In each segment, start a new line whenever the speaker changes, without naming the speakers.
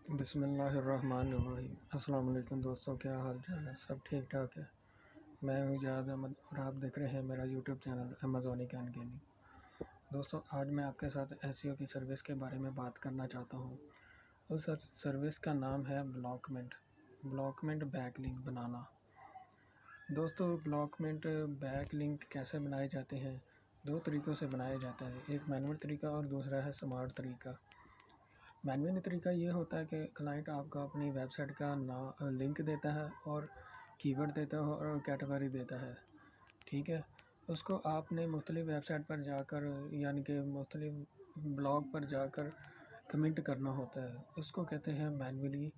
बिस्मिल्लाहिर्रहमानिर्रहीम। अस्सलाम वालेकुम दोस्तों, क्या हाल चाल है? सब ठीक ठाक है। मैं हूँ इजाज़ अहमद और आप देख रहे हैं मेरा यूट्यूब चैनल अमेज़ोनिक एंड गेमिंग। दोस्तों, आज मैं आपके साथ एसईओ की सर्विस के बारे में बात करना चाहता हूँ। उस सर्विस का नाम है ब्लॉकमेंट बैकलिंक बनाना। दोस्तों, ब्लॉकमेंट बैकलिंक कैसे बनाए जाते हैं? दो तरीक़ों से बनाया जाता है, एक मैनुअल तरीका और दूसरा है स्मार्ट तरीका। मैनुअल तरीका ये होता है कि क्लाइंट आपको अपनी वेबसाइट का लिंक देता है और कीवर्ड देता है और कैटेगरी देता है, ठीक है। उसको आपने मुख्तलिफ़ वेबसाइट पर जाकर यानी कि मुख्तलिफ़ ब्लॉग पर जाकर कमेंट करना होता है। उसको कहते हैं मैनुअली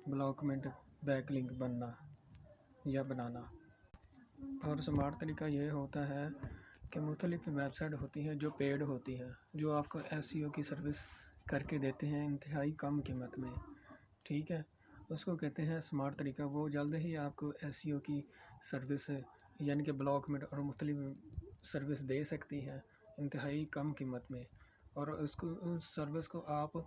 ब्लॉकमेंट बैकलिंक बनना या बनाना। और स्मार्ट तरीका ये होता है कि मुख्तलिफ़ वेबसाइट होती हैं जो पेड होती हैं, जो आपको एसईओ की सर्विस करके देते हैं इंतहाई कम कीमत में, ठीक है। उसको कहते हैं स्मार्ट तरीका। वो जल्द ही आपको एसईओ की सर्विस यानी कि ब्लॉकमेंट और मुख्तलिफ़ सर्विस दे सकती हैं इंतहाई कम कीमत में। और उस सर्विस को आप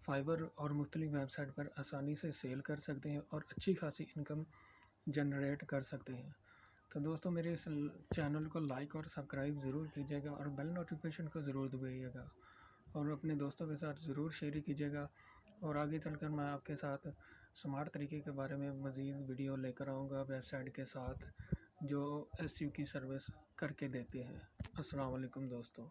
फाइवर और मुख्तलिफ़ वेबसाइट पर आसानी से सेल कर सकते हैं और अच्छी खासी इनकम जनरेट कर सकते हैं। तो दोस्तों, मेरे इस चैनल को लाइक और सब्सक्राइब ज़रूर कीजिएगा और बेल नोटिफिकेशन को ज़रूर दबाइएगा और अपने दोस्तों के साथ ज़रूर शेयर कीजिएगा। और आगे चलकर मैं आपके साथ स्मार्ट तरीके के बारे में मज़ीद वीडियो लेकर आऊँगा वेबसाइट के साथ जो एसईओ की सर्विस करके देते हैं। अस्सलाम वालेकुम दोस्तों।